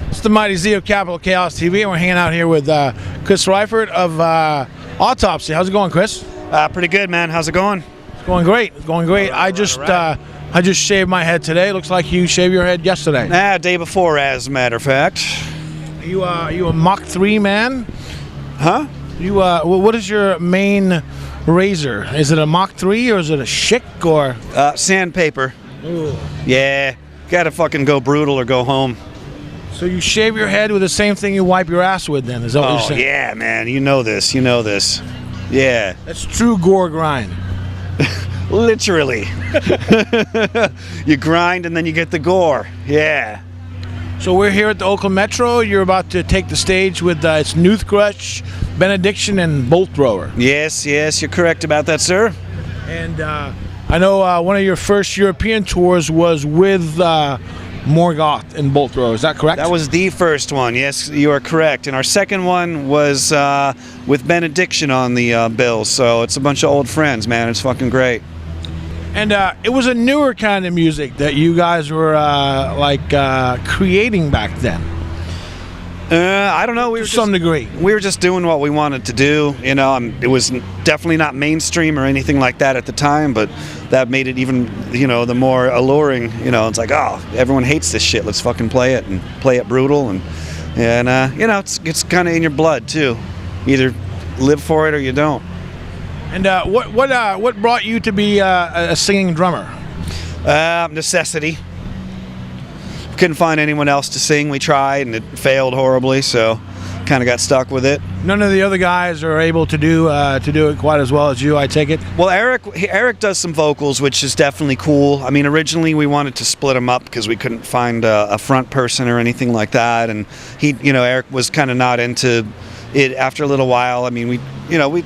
It's the Mighty Z of Capital Chaos TV, and we're hanging out here with Chris Reifert of Autopsy. How's it going, Chris? Pretty good, man. How's it going? It's going great. It's going great. I just shaved my head today. Looks like you shaved your head yesterday. Day before, as a matter of fact. Are you a Mach 3 man? Huh? What is your main razor? Is it a Mach 3 or is it a Schick or? Sandpaper. Ooh. Yeah. Gotta fucking go brutal or go home. So you shave your head with the same thing you wipe your ass with then, is that what you're saying? Yeah, man. You know this. Yeah. That's true gore grind. Literally. You grind and then you get the gore. Yeah. So we're here at the Oakland Metro. You're about to take the stage with it's Nooth Crush, Benediction, and Bolt Thrower. Yes, you're correct about that, sir. And I know one of your first European tours was with Morgoth and Bolt Thrower. Is that correct? That was the first one. Yes, you are correct. And our second one was with Benediction on the bill. So it's a bunch of old friends, man. It's fucking great. And it was a newer kind of music that you guys were creating back then. I don't know. To some degree. We were just doing what we wanted to do. You know, it was definitely not mainstream or anything like that at the time, but that made it even, the more alluring. It's like, oh, everyone hates this shit. Let's fucking play it and play it brutal. And it's kind of in your blood too. Either live for it or you don't. And what brought you to be a singing drummer? Necessity. Couldn't find anyone else to sing. We tried and it failed horribly, so kind of got stuck with it. None of the other guys are able to do it quite as well as you, I take it? Well, Eric does some vocals, which is definitely cool. I mean, originally we wanted to split them up because we couldn't find a front person or anything like that, and Eric was kind of not into it after a little while. I mean, we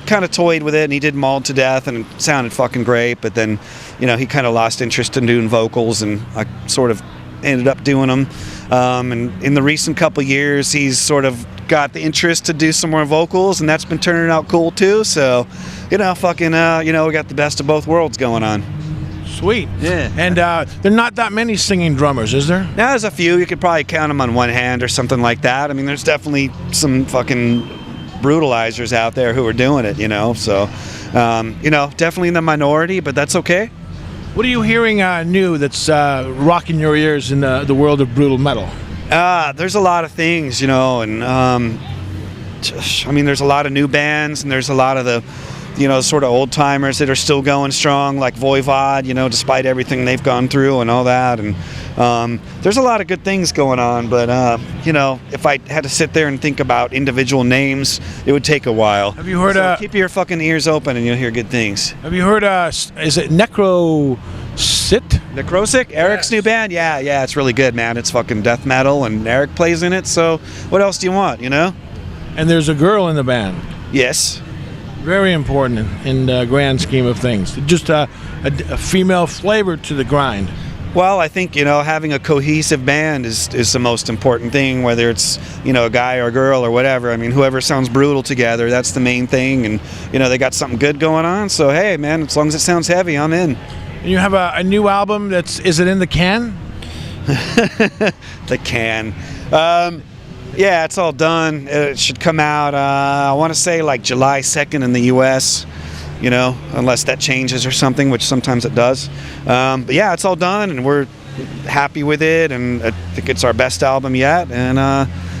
kind of toyed with it, and he did Mauled to Death, and it sounded fucking great, but then, he kind of lost interest in doing vocals, and I sort of ended up doing them. And in the recent couple years, he's sort of got the interest to do some more vocals, and that's been turning out cool too. So, we got the best of both worlds going on. Sweet. Yeah. And there are not that many singing drummers, is there? Now, there's a few. You could probably count them on one hand or something like that. I mean, there's definitely some fucking brutalizers out there who are doing it, So, definitely in the minority, but that's okay. What are you hearing new that's rocking your ears in the world of brutal metal? There's a lot of things, and there's a lot of new bands, and there's a lot of the, sort of old timers that are still going strong, like Voivod, despite everything they've gone through and all that. And there's a lot of good things going on, but if I had to sit there and think about individual names, it would take a while. Have you heard? So keep your fucking ears open, and you'll hear good things. Have you heard? Is it Necrosic? Necrosic? Eric's new band? Yeah, it's really good, man. It's fucking death metal, and Eric plays in it. So what else do you want? And there's a girl in the band. Yes. Very important in the grand scheme of things. Just a female flavor to the grind. Well, I think, having a cohesive band is the most important thing, whether it's, a guy or a girl or whatever. I mean, whoever sounds brutal together, that's the main thing. And, they got something good going on. So, hey, man, as long as it sounds heavy, I'm in. And you have a new album is it in the can? The can. Yeah, it's all done. It should come out, I want to say like July 2nd in the U.S., unless that changes or something, which sometimes it does. But yeah, it's all done, and we're happy with it, and I think it's our best album yet. And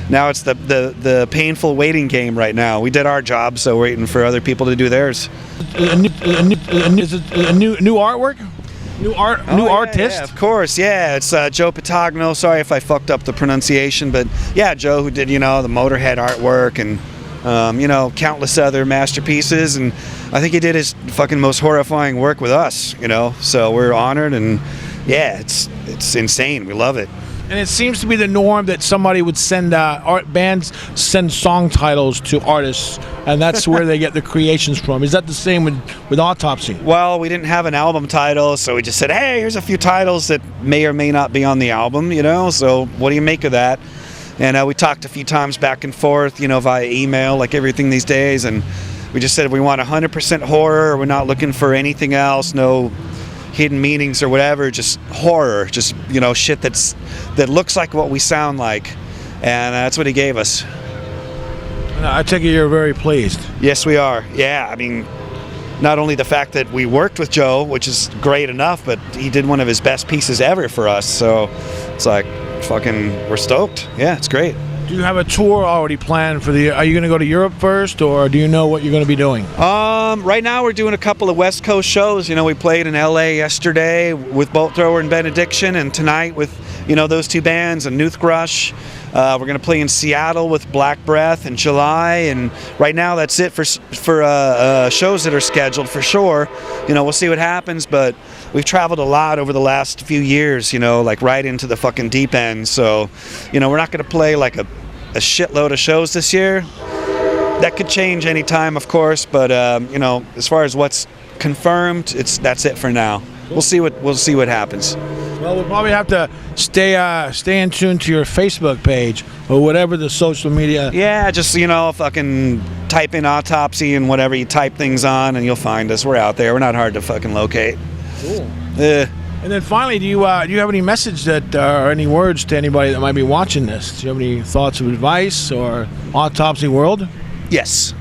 now it's the painful waiting game right now. We did our job, so we're waiting for other people to do theirs. Is it a new artwork? New artist? Yeah, of course, yeah. It's Joe Patagno. Sorry if I fucked up the pronunciation, but yeah, Joe, who did, the Motorhead artwork and, countless other masterpieces. And I think he did his fucking most horrifying work with us, So we're honored, and yeah, it's insane. We love it. And it seems to be the norm that somebody would send bands send song titles to artists, and that's where they get the creations from. Is that the same with Autopsy? Well, we didn't have an album title, so we just said, hey, here's a few titles that may or may not be on the album, so what do you make of that? And we talked a few times back and forth, via email, like everything these days, and we just said we want 100% horror. We're not looking for anything else. No hidden meanings or whatever, just horror, just, you know, shit that looks like what we sound like. And that's what he gave us. I take it you're very pleased. Yes, we are. Yeah, I mean, not only the fact that we worked with Joe, which is great enough, but he did one of his best pieces ever for us. So it's like, fucking, we're stoked. Yeah, it's great. Do you have a tour already planned for the? Are you going to go to Europe first, or do you know what you're going to be doing? Right now we're doing a couple of West Coast shows. You know, we played in LA yesterday with Bolt Thrower and Benediction, and tonight with, you know, those two bands and Noothgrush. We're going to play in Seattle with Black Breath in July, and right now that's it for shows that are scheduled for sure. You know, we'll see what happens, but we've traveled a lot over the last few years, you know, like right into the fucking deep end. So, you know, we're not going to play like a shitload of shows this year. That could change any time, of course, but you know, as far as what's confirmed, that's it for now. We'll see what happens. Well, we'll probably have to stay in tune to your Facebook page or whatever the social media. Yeah, just, you know, fucking type in Autopsy and whatever you type things on, and you'll find us. We're out there. We're not hard to fucking locate. Cool. And then finally, do you have any message that or any words to anybody that might be watching this? Do you have any thoughts of advice or Autopsy World? Yes.